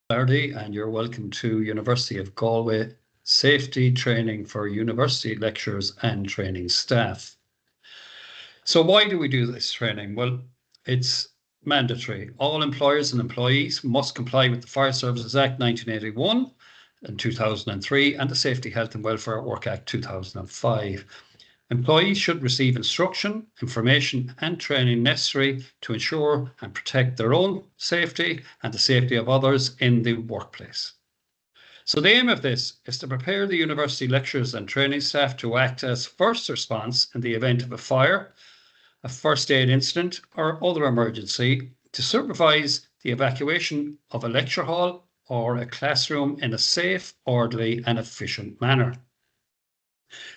Flaherty, and you're welcome to University of Galway Safety Training for University Lecturers and Training Staff. So why do we do this training? Well, it's mandatory. All employers and employees must comply with the Fire Services Act 1981 and 2003 and the Safety, Health and Welfare at Work Act 2005. Employees should receive instruction, information and training necessary to ensure and protect their own safety and the safety of others in the workplace. So the aim of this is to prepare the university lecturers and training staff to act as first response in the event of a fire, a first aid incident or other emergency, to supervise the evacuation of a lecture hall or a classroom in a safe, orderly and efficient manner.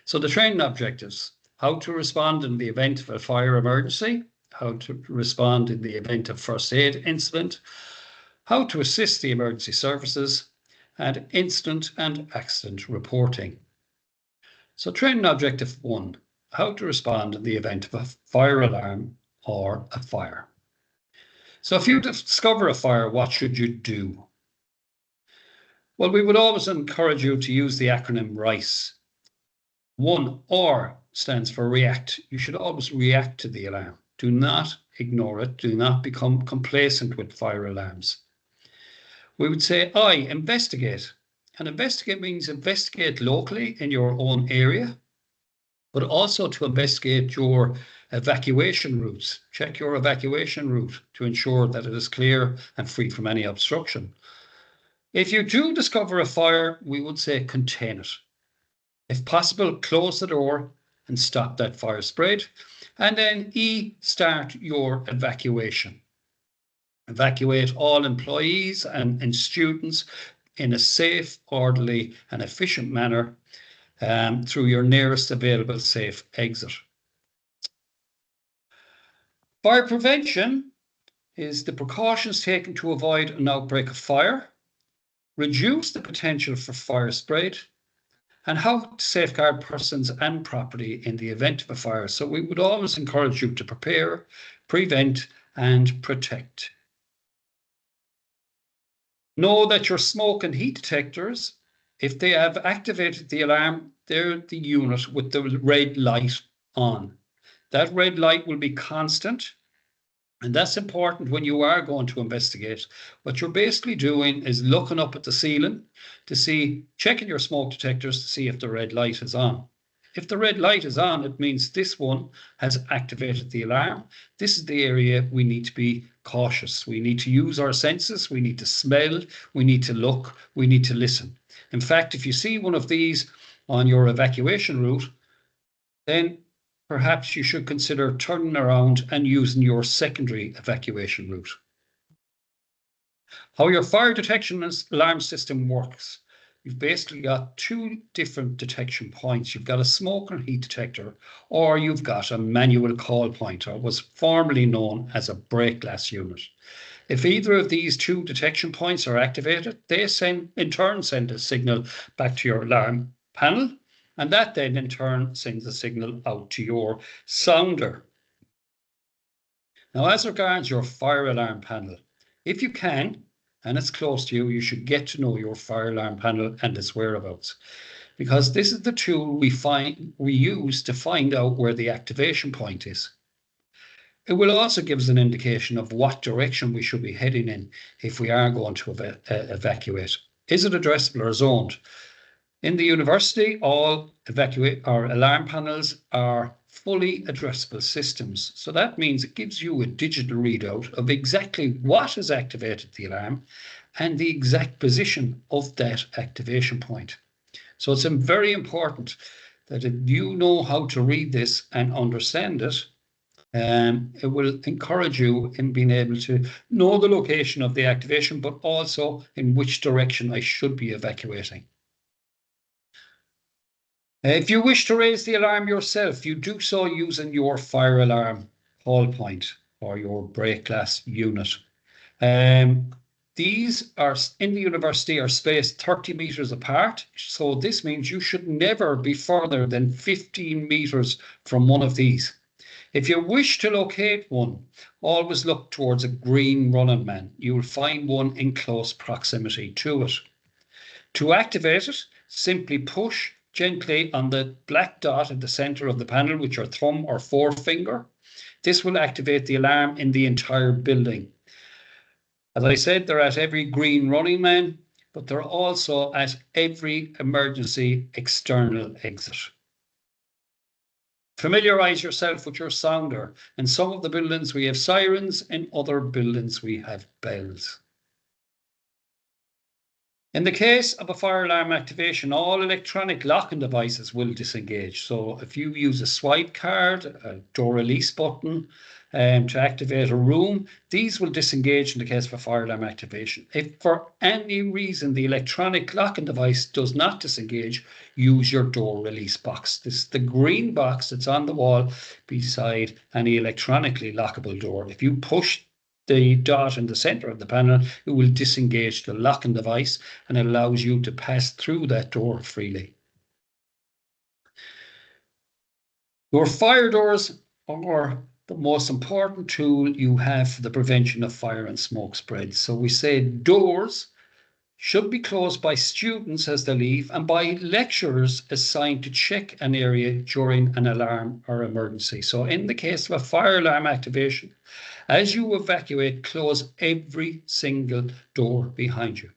So the training objectives: how to respond in the event of a fire emergency, how to respond in the event of first aid incident, how to assist the emergency services, and incident and accident reporting. So training objective 1, how to respond in the event of a fire alarm or a fire. So if you discover a fire, what should you do? Well, we would always encourage you to use the acronym RICE. 1, R stands for react. You should always react to the alarm. Do not ignore it. Do not become complacent with fire alarms. We would say I, investigate. And investigate means investigate locally in your own area, but also to investigate your evacuation routes. Check your evacuation route to ensure that it is clear and free from any obstruction. If you do discover a fire, we would say contain it. If possible, close the door and stop that fire spread. And then E, start your evacuation. Evacuate all employees and students in a safe, orderly and efficient manner through your nearest available safe exit. Fire prevention is the precautions taken to avoid an outbreak of fire, reduce the potential for fire spread, and how to safeguard persons and property in the event of a fire. So we would always encourage you to prepare, prevent, and protect. Know that your smoke and heat detectors, if they have activated the alarm, they're the unit with the red light on. That red light will be constant. And that's important when you are going to investigate. What you're basically doing is looking up at the ceiling to see, checking your smoke detectors to see if the red light is on. If the red light is on, it means this one has activated the alarm. This is the area we need to be cautious. We need to use our senses. We need to smell. We need to look. We need to listen. In fact, if you see one of these on your evacuation route, then perhaps you should consider turning around and using your secondary evacuation route. How your fire detection and alarm system works. You've basically got two different detection points. You've got a smoke and heat detector, or you've got a manual call point, or was formerly known as a break glass unit. If either of these two detection points are activated, they in turn send a signal back to your alarm panel, and that then in turn sends a signal out to your sounder. Now, as regards your fire alarm panel, if you can, and it's close to you, you should get to know your fire alarm panel and its whereabouts, because this is the tool we use to find out where the activation point is. It will also give us an indication of what direction we should be heading in if we are going to evacuate. Is it addressable or zoned? In the university, all alarm panels are fully addressable systems. So that means it gives you a digital readout of exactly what has activated the alarm and the exact position of that activation point. So it's very important that if you know how to read this and understand it, it will encourage you in being able to know the location of the activation, but also in which direction I should be evacuating. If you wish to raise the alarm yourself, you do so using your fire alarm call point or your break glass unit. These are in the university are spaced 30 meters apart. So this means you should never be further than 15 meters from one of these. If you wish to locate one, always look towards a green running man. You will find one in close proximity to it. To activate it, simply push gently on the black dot at the center of the panel with your thumb or forefinger. This will activate the alarm in the entire building. As I said, they're at every green running man, but they're also at every emergency external exit. Familiarize yourself with your sounder. In some of the buildings we have sirens, in other buildings we have bells. In the case of a fire alarm activation, all electronic locking devices will disengage. So if you use a swipe card, a door release button to activate a room, these will disengage in the case of a fire alarm activation. If for any reason the electronic locking device does not disengage, use your door release box. This is the green box that's on the wall beside any electronically lockable door. If you push the dot in the center of the panel, it will disengage the locking device and allows you to pass through that door freely. Your fire doors are the most important tool you have for the prevention of fire and smoke spread. So we say doors should be closed by students as they leave and by lecturers assigned to check an area during an alarm or emergency. So in the case of a fire alarm activation, as you evacuate, close every single door behind you.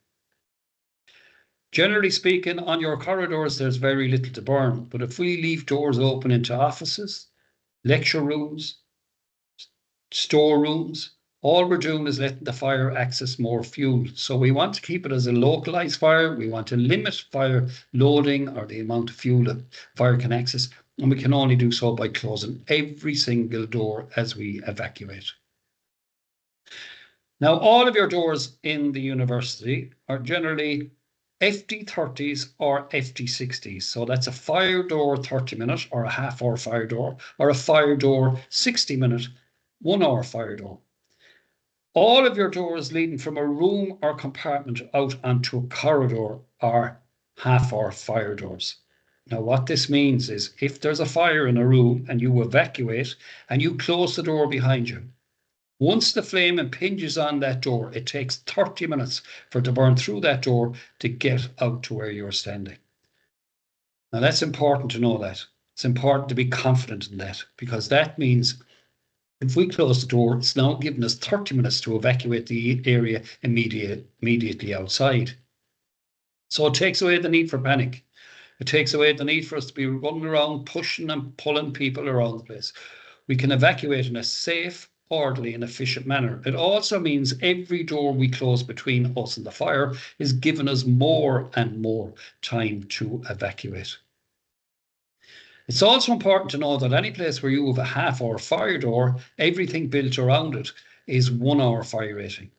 Generally speaking, on your corridors, there's very little to burn. But if we leave doors open into offices, lecture rooms, storerooms, all we're doing is letting the fire access more fuel. So we want to keep it as a localized fire. We want to limit fire loading or the amount of fuel that fire can access. And we can only do so by closing every single door as we evacuate. Now, all of your doors in the university are generally FD30s or FD60s. So that's a fire door 30-minute or a half-hour fire door, or a fire door 60-minute, 1-hour fire door. All of your doors leading from a room or compartment out onto a corridor are half-hour fire doors. Now, what this means is if there's a fire in a room and you evacuate and you close the door behind you, once the flame impinges on that door, it takes 30 minutes for it to burn through that door to get out to where you're standing. Now, that's important to know that. It's important to be confident in that, because that means if we close the door, it's now giving us 30 minutes to evacuate the area immediately outside. So it takes away the need for panic. It takes away the need for us to be running around, pushing and pulling people around the place. We can evacuate in a safe, orderly and efficient manner. It also means every door we close between us and the fire is giving us more and more time to evacuate. It's also important to know that any place where you have a half-hour fire door, everything built around it is 1-hour fire rating.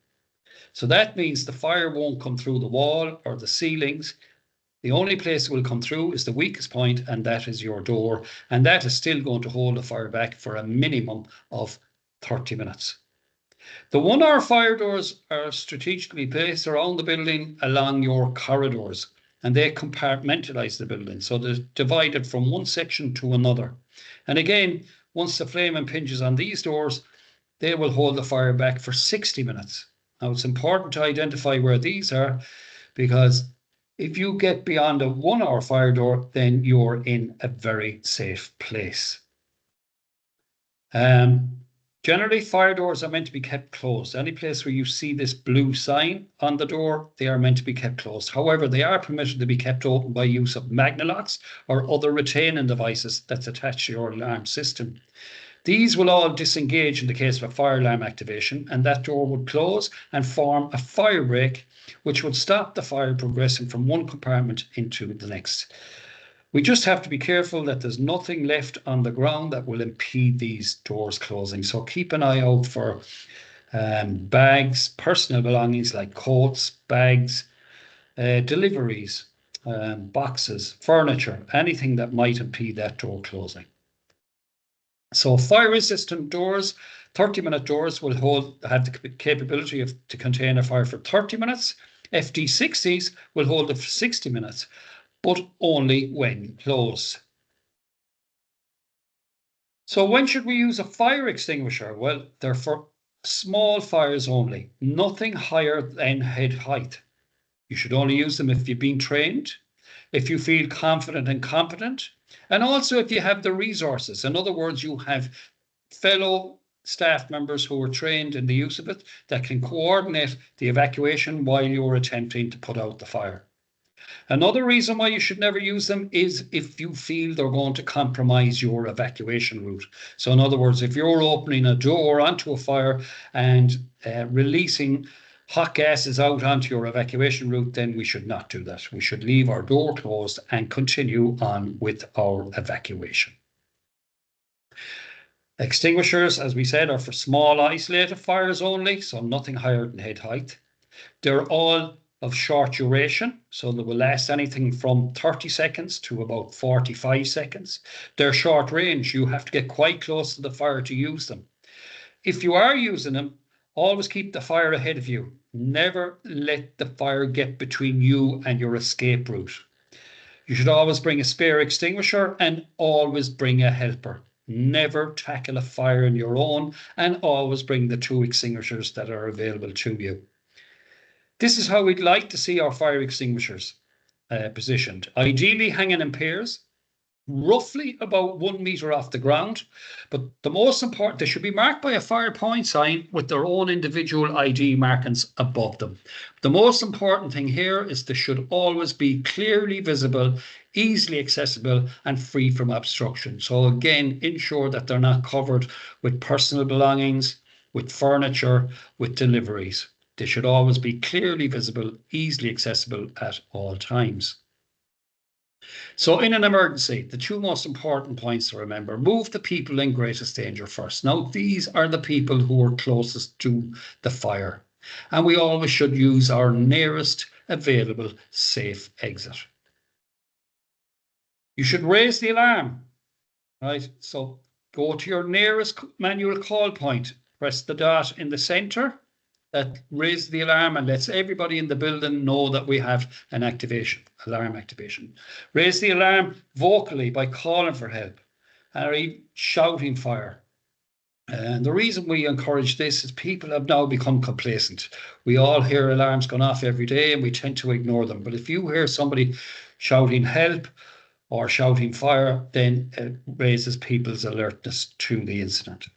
So that means the fire won't come through the wall or the ceilings. The only place it will come through is the weakest point, and that is your door. And that is still going to hold the fire back for a minimum of 30 minutes. The 1-hour fire doors are strategically placed around the building along your corridors, and they compartmentalize the building. So they're divided from one section to another. And again, once the flame impinges on these doors, they will hold the fire back for 60 minutes. Now, it's important to identify where these are, because if you get beyond a 1-hour fire door, then you're in a very safe place. Generally, fire doors are meant to be kept closed. Any place where you see this blue sign on the door, they are meant to be kept closed. However, they are permitted to be kept open by use of Magnalocks or other retaining devices that's attached to your alarm system. These will all disengage in the case of a fire alarm activation, and that door would close and form a fire break, which would stop the fire progressing from one compartment into the next. We just have to be careful that there's nothing left on the ground that will impede these doors closing. So keep an eye out for bags, personal belongings like coats, bags, deliveries, boxes, furniture, anything that might impede that door closing. So fire resistant doors, 30-minute doors will have the capability to contain a fire for 30 minutes. FD60s will hold it for 60 minutes. But only when closed. So when should we use a fire extinguisher? Well, they're for small fires only, nothing higher than head height. You should only use them if you've been trained, if you feel confident and competent, and also if you have the resources. In other words, you have fellow staff members who are trained in the use of it that can coordinate the evacuation while you're attempting to put out the fire. Another reason why you should never use them is if you feel they're going to compromise your evacuation route. So in other words, if you're opening a door onto a fire and releasing hot gases out onto your evacuation route, then we should not do that. We should leave our door closed and continue on with our evacuation. Extinguishers, as we said, are for small isolated fires only, so nothing higher than head height. They're all of short duration, so they will last anything from 30 seconds to about 45 seconds. They're short range. You have to get quite close to the fire to use them. If you are using them, always keep the fire ahead of you. Never let the fire get between you and your escape route. You should always bring a spare extinguisher and always bring a helper. Never tackle a fire on your own, and always bring the 2 extinguishers that are available to you. This is how we'd like to see our fire extinguishers positioned. Ideally hanging in pairs, roughly about 1 metre off the ground. But the most important, they should be marked by a fire point sign with their own individual ID markings above them. The most important thing here is they should always be clearly visible, easily accessible, and free from obstruction. So again, ensure that they're not covered with personal belongings, with furniture, with deliveries. They should always be clearly visible, easily accessible at all times. So in an emergency, the 2 most important points to remember: move the people in greatest danger first. Now, these are the people who are closest to the fire, and we always should use our nearest available safe exit. You should raise the alarm, right? So go to your nearest manual call point, press the dot in the center that raises the alarm and lets everybody in the building know that we have an alarm activation. Raise the alarm vocally by calling for help or even shouting fire. And the reason we encourage this is people have now become complacent. We all hear alarms going off every day and we tend to ignore them. But if you hear somebody shouting help or shouting fire, then it raises people's alertness to the incident.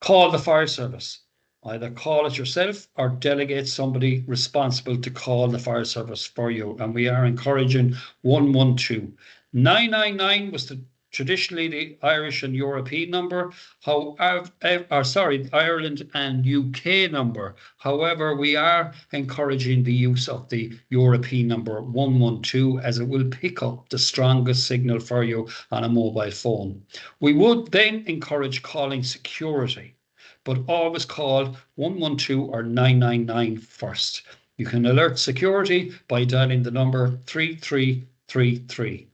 Call the fire service. Either call it yourself or delegate somebody responsible to call the fire service for you. And we are encouraging 112. 999 was traditionally the Irish and European number, Ireland and UK number. However, we are encouraging the use of the European number 112, as it will pick up the strongest signal for you on a mobile phone. We would then encourage calling security, but always call 112 or 999 first. You can alert security by dialing the number 3333.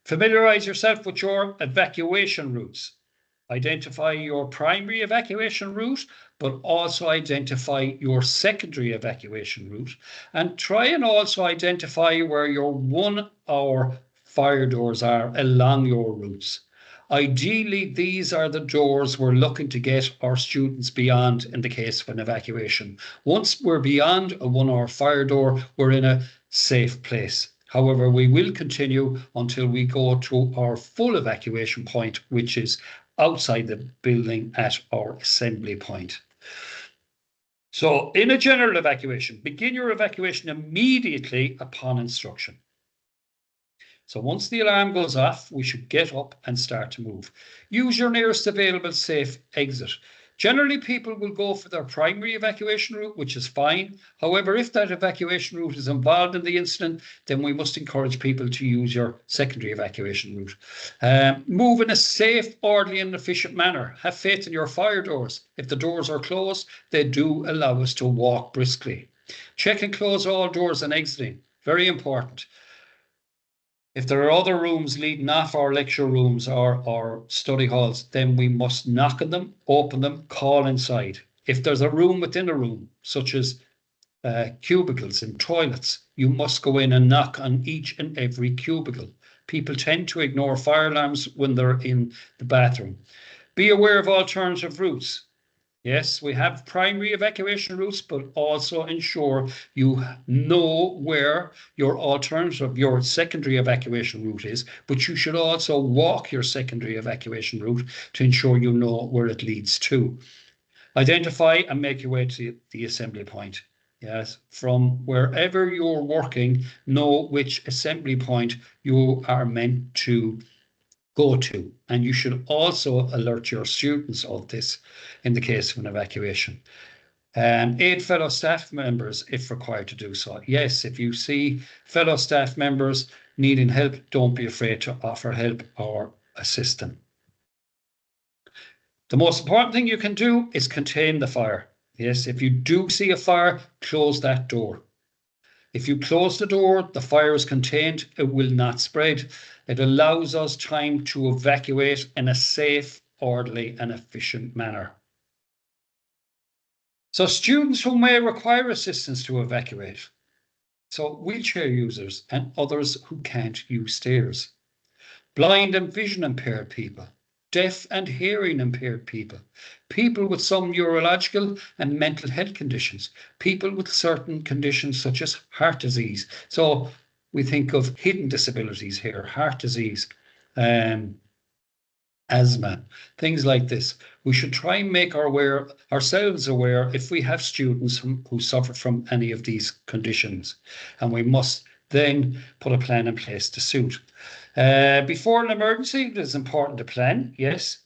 Familiarise yourself with your evacuation routes. Identify your primary evacuation route, but also identify your secondary evacuation route, and try and also identify where your 1-hour fire doors are along your routes. Ideally, these are the doors we're looking to get our students beyond in the case of an evacuation. Once we're beyond a 1-hour fire door, we're in a safe place. However, we will continue until we go to our full evacuation point, which is outside the building at our assembly point. So in a general evacuation, begin your evacuation immediately upon instruction. So once the alarm goes off, we should get up and start to move. Use your nearest available safe exit. Generally, people will go for their primary evacuation route, which is fine. However, if that evacuation route is involved in the incident, then we must encourage people to use your secondary evacuation route. Move in a safe, orderly and efficient manner. Have faith in your fire doors. If the doors are closed, they do allow us to walk briskly. Check and close all doors and exiting. Very important. If there are other rooms leading off our lecture rooms or study halls, then we must knock on them, open them, call inside. If there's a room within a room, such as cubicles and toilets, you must go in and knock on each and every cubicle. People tend to ignore fire alarms when they're in the bathroom. Be aware of alternative routes. Yes, we have primary evacuation routes, but also ensure you know where your alternative, your secondary evacuation route is, but you should also walk your secondary evacuation route to ensure you know where it leads to. Identify and make your way to the assembly point. Yes, from wherever you're working, know which assembly point you are meant to go to. And you should also alert your students of this in the case of an evacuation. Aid fellow staff members if required to do so. Yes, if you see fellow staff members needing help, don't be afraid to offer help or assist them. The most important thing you can do is contain the fire. Yes, if you do see a fire, close that door. If you close the door, the fire is contained, it will not spread. It allows us time to evacuate in a safe, orderly and efficient manner. So students who may require assistance to evacuate. So wheelchair users and others who can't use stairs. Blind and vision impaired people. Deaf and hearing impaired people, people with some neurological and mental health conditions, people with certain conditions such as heart disease. So we think of hidden disabilities here, heart disease, asthma, things like this. We should try and make ourselves aware if we have students who suffer from any of these conditions, and we must then put a plan in place to suit. Before an emergency, it is important to plan. Yes.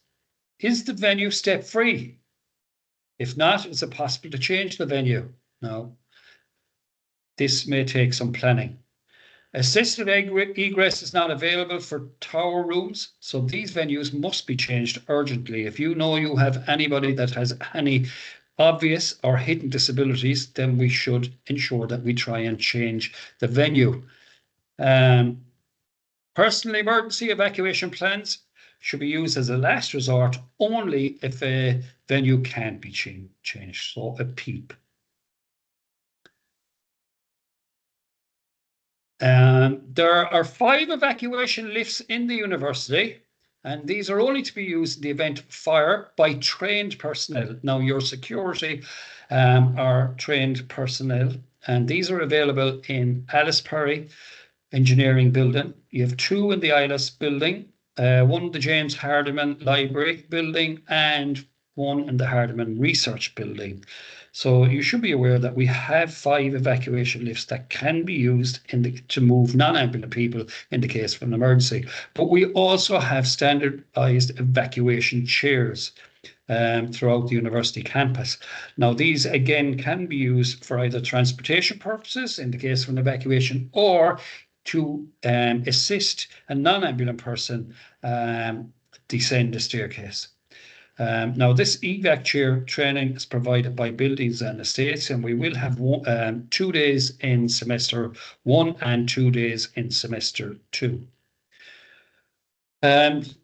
Is the venue step free? If not, is it possible to change the venue? No. This may take some planning. Assisted egress is not available for tower rooms, so these venues must be changed urgently. If you know you have anybody that has any obvious or hidden disabilities, then we should ensure that we try and change the venue. Personal emergency evacuation plans should be used as a last resort only if a venue can't be changed, so a PEEP. There are 5 evacuation lifts in the university, and these are only to be used in the event of fire by trained personnel. Now, your security are trained personnel, and these are available in Alice Perry Engineering Building. You have 2 in the ILS building, one in the James Hardiman Library building, and one in the Hardiman Research Building. So you should be aware that we have 5 evacuation lifts that can be used to move non-ambulant people in the case of an emergency. But we also have standardized evacuation chairs throughout the university campus. Now, these again can be used for either transportation purposes in the case of an evacuation, or to assist a non-ambulant person descend the staircase. Now, this evac chair training is provided by Buildings and Estates, and we will have 2 days in semester 1 and 2 days in semester 2.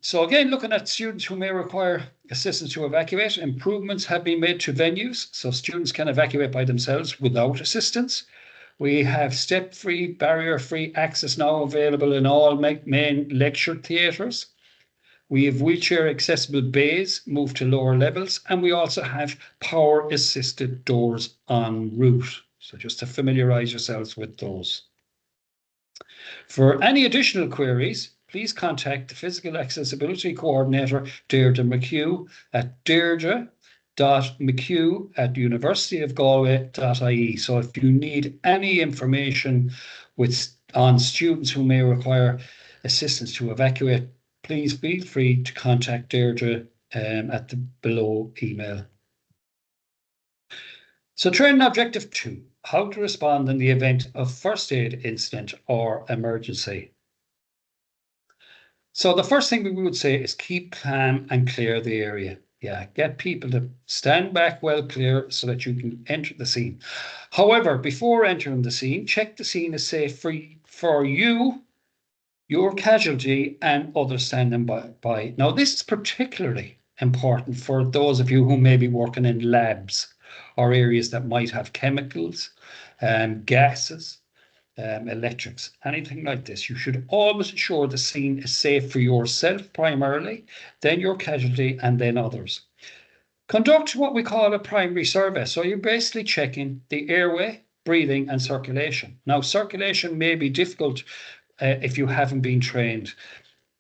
So again, looking at students who may require assistance to evacuate, improvements have been made to venues, so students can evacuate by themselves without assistance. We have step-free, barrier-free access now available in all main lecture theatres. We have wheelchair accessible bays moved to lower levels, and we also have power assisted doors en route. So just to familiarise yourselves with those. For any additional queries, please contact the Physical Accessibility Coordinator, Deirdre McHugh, at deirdre.mchugh@universityofgalway.ie. So if you need any information on students who may require assistance to evacuate, please feel free to contact Deirdre at the below email. So training objective 2, how to respond in the event of first aid incident or emergency. So the first thing we would say is keep calm and clear the area. Yeah, get people to stand back well clear so that you can enter the scene. However, before entering the scene, check the scene is safe for you, your casualty, and others standing by. Now, this is particularly important for those of you who may be working in labs or areas that might have chemicals and gases. electrics, anything like this. You should always ensure the scene is safe for yourself primarily, then your casualty, and then others. Conduct what we call a primary survey. So you're basically checking the airway, breathing, and circulation. Now, circulation may be difficult if you haven't been trained,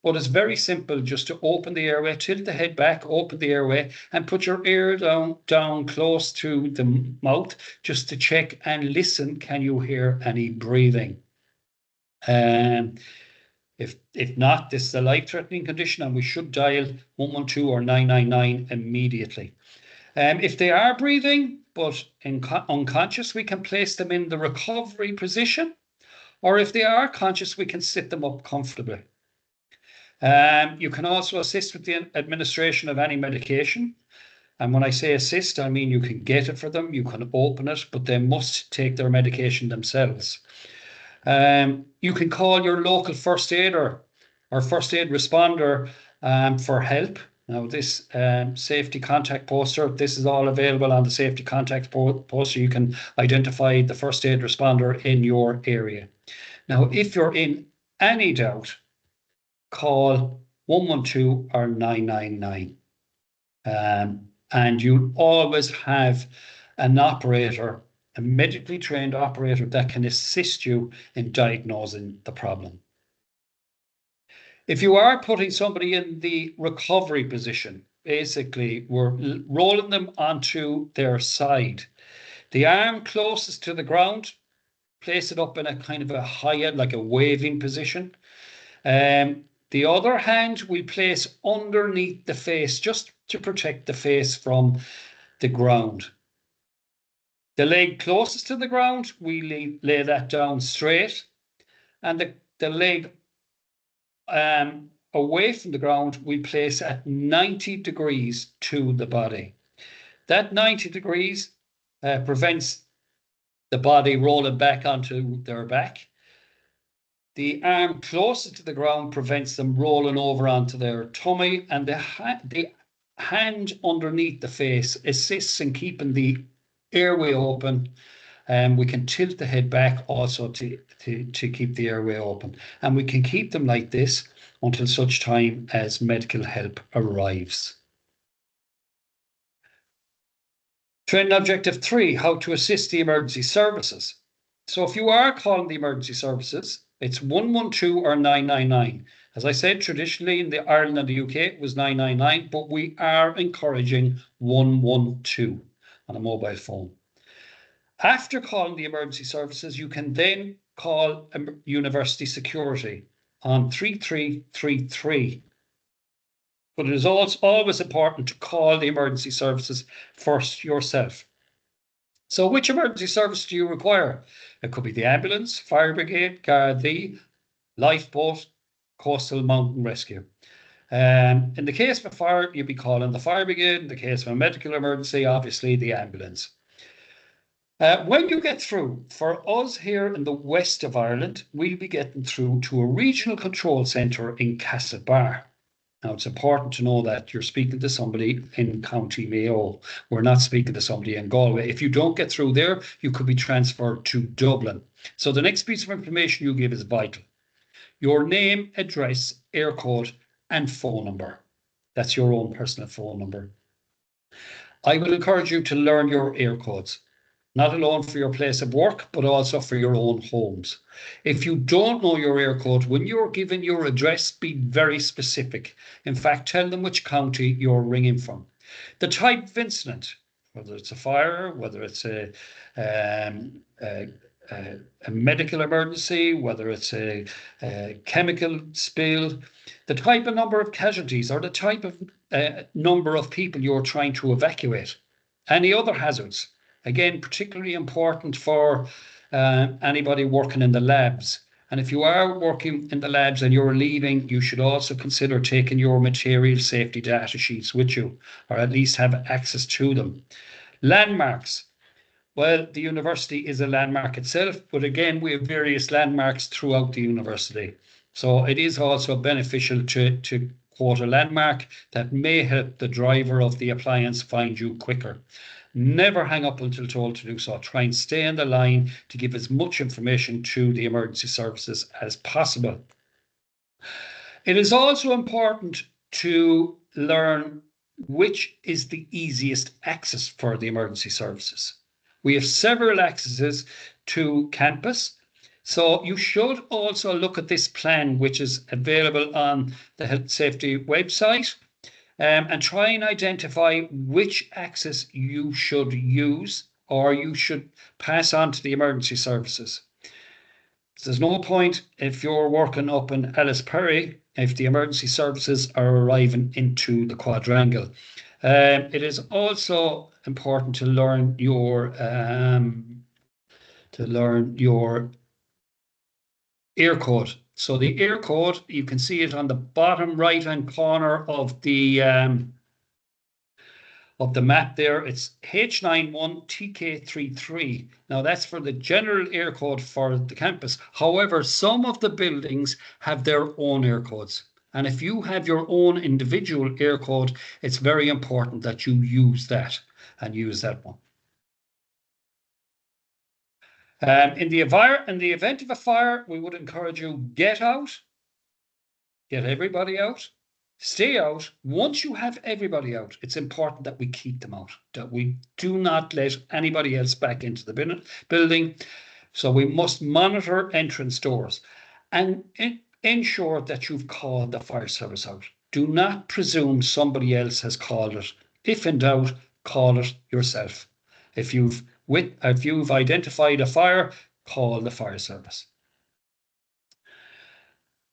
but it's very simple just to open the airway, tilt the head back, open the airway, and put your ear down close to the mouth just to check and listen. Can you hear any breathing? If not, this is a life-threatening condition and we should dial 112 or 999 immediately. If they are breathing but unconscious, we can place them in the recovery position, or if they are conscious, we can sit them up comfortably. You can also assist with the administration of any medication. And when I say assist, I mean you can get it for them, you can open it, but they must take their medication themselves. You can call your local first aider or first aid responder for help. Now, this safety contact poster, this is all available on the safety contact poster. You can identify the first aid responder in your area. Now, if you're in any doubt, call 112 or 999. And you'll always have an operator, a medically trained operator that can assist you in diagnosing the problem. If you are putting somebody in the recovery position, basically we're rolling them onto their side. The arm closest to the ground, place it up in a kind of a higher, like a waving position. The other hand we place underneath the face just to protect the face from the ground. The leg closest to the ground, we lay that down straight, and the leg away from the ground, we place at 90 degrees to the body. That 90 degrees prevents the body rolling back onto their back. The arm closest to the ground prevents them rolling over onto their tummy, and the hand underneath the face assists in keeping the airway open. We can tilt the head back also to keep the airway open. And we can keep them like this until such time as medical help arrives. Training objective 3, how to assist the emergency services. So if you are calling the emergency services, it's 112 or 999. As I said, traditionally in Ireland and the UK, it was 999, but we are encouraging 112 on a mobile phone. After calling the emergency services, you can then call university security on 3333. But it is also always important to call the emergency services first yourself. So which emergency service do you require? It could be the ambulance, fire brigade, Gardaí, lifeboat, coastal mountain rescue. In the case of a fire, you'd be calling the fire brigade. In the case of a medical emergency, obviously the ambulance. When you get through, for us here in the west of Ireland, we'll be getting through to a regional control centre in Castlebar. Now, it's important to know that you're speaking to somebody in County Mayo. We're not speaking to somebody in Galway. If you don't get through there, you could be transferred to Dublin. So the next piece of information you give is vital. Your name, address, air code, and phone number. That's your own personal phone number. I will encourage you to learn your air codes, not alone for your place of work, but also for your own homes. If you don't know your air code, when you're given your address, be very specific. In fact, tell them which county you're ringing from. The type of incident, whether it's a fire, whether it's a medical emergency, whether it's a chemical spill, the type of number of casualties or the type of number of people you're trying to evacuate, any other hazards. Again, particularly important for anybody working in the labs. And if you are working in the labs and you're leaving, you should also consider taking your material safety data sheets with you, or at least have access to them. Landmarks. Well, the university is a landmark itself, but again, we have various landmarks throughout the university. So it is also beneficial to quote a landmark that may help the driver of the appliance find you quicker. Never hang up until told to do so. Try and stay on the line to give as much information to the emergency services as possible. It is also important to learn which is the easiest access for the emergency services. We have several accesses to campus, so you should also look at this plan, which is available on the Health and Safety website, and try and identify which access you should use or you should pass on to the emergency services. There's no point if you're working up in Ellis Perry if the emergency services are arriving into the quadrangle. It is also important to learn your air code. So the air code, you can see it on the bottom right-hand corner of the map there. It's H91TK33. Now that's for the general air code for the campus. However, some of the buildings have their own air codes. And if you have your own individual air code, it's very important that you use that and use that one. In the event of a fire, we would encourage you get out, get everybody out, stay out. Once you have everybody out, it's important that we keep them out, that we do not let anybody else back into the building. So we must monitor entrance doors and ensure that you've called the fire service out. Do not presume somebody else has called it. If in doubt, call it yourself. If you've identified a fire, call the fire service.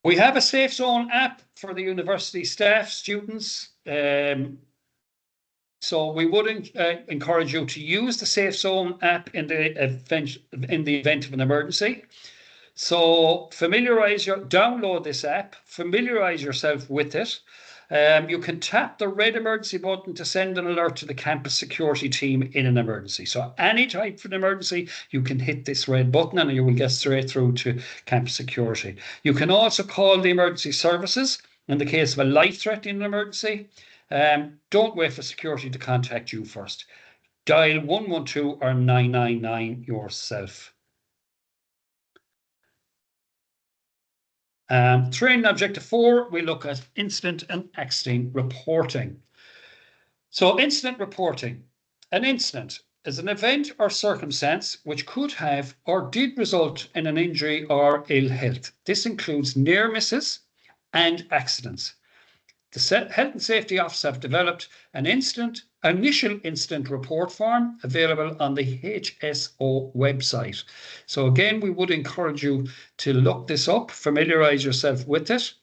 We have a Safe Zone app for the university staff, students. So we would encourage you to use the Safe Zone app in the event of an emergency. So download this app, familiarize yourself with it. You can tap the red emergency button to send an alert to the campus security team in an emergency. So any type of an emergency, you can hit this red button and you will get straight through to campus security. You can also call the emergency services in the case of a life-threatening emergency. Don't wait for security to contact you first. Dial 112 or 999 yourself. Training objective 4, we look at incident and accident reporting. So incident reporting. An incident is an event or circumstance which could have or did result in an injury or ill health. This includes near misses and accidents. The Health and Safety Office have developed an initial incident report form available on the HSO website. So again, we would encourage you to look this up, familiarize yourself with it,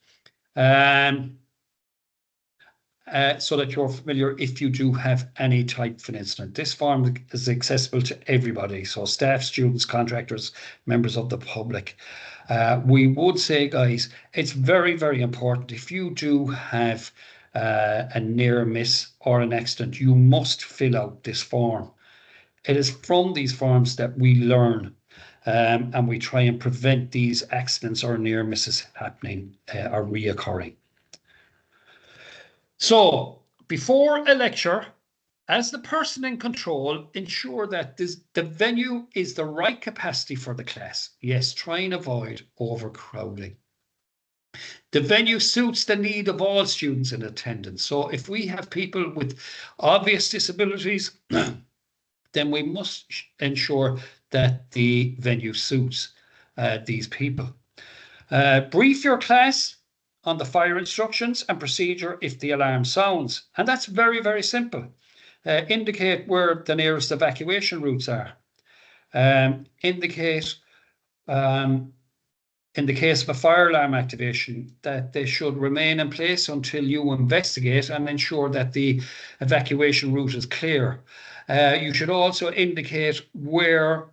so that you're familiar if you do have any type of an incident. This form is accessible to everybody, so staff, students, contractors, members of the public. We would say, guys, it's very, very important. If you do have a near miss or an accident, you must fill out this form. It is from these forms that we learn and we try and prevent these accidents or near misses happening or reoccurring. So before a lecture, as the person in control, ensure that the venue is the right capacity for the class. Yes, try and avoid overcrowding. The venue suits the need of all students in attendance. So if we have people with obvious disabilities, then we must ensure that the venue suits these people. Brief your class on the fire instructions and procedure if the alarm sounds. And that's very, very simple. Indicate where the nearest evacuation routes are. Indicate, in the case of a fire alarm activation, that they should remain in place until you investigate and ensure that the evacuation route is clear. You should also indicate where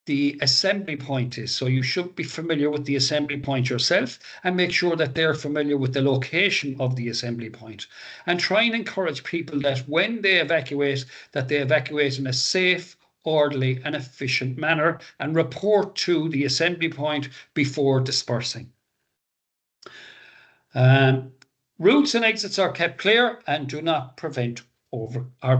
the assembly point is. So you should be familiar with the assembly point yourself and make sure that they're familiar with the location of the assembly point. And try and encourage people that when they evacuate, that they evacuate in a safe, orderly and efficient manner and report to the assembly point before dispersing. Routes and exits are kept clear and do not prevent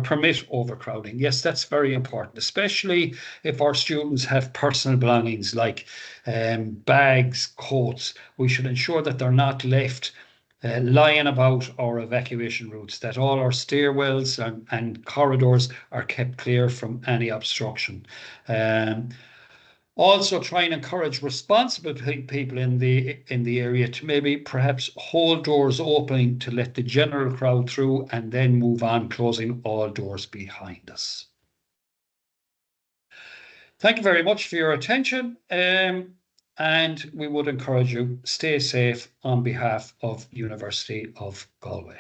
permit overcrowding. Yes, that's very important, especially if our students have personal belongings like bags, coats. We should ensure that they're not left lying about our evacuation routes, that all our stairwells and corridors are kept clear from any obstruction. Also, try and encourage responsible people in the area to maybe perhaps hold doors open to let the general crowd through, and then move on, closing all doors behind us. Thank you very much for your attention, and we would encourage you stay safe on behalf of University of Galway.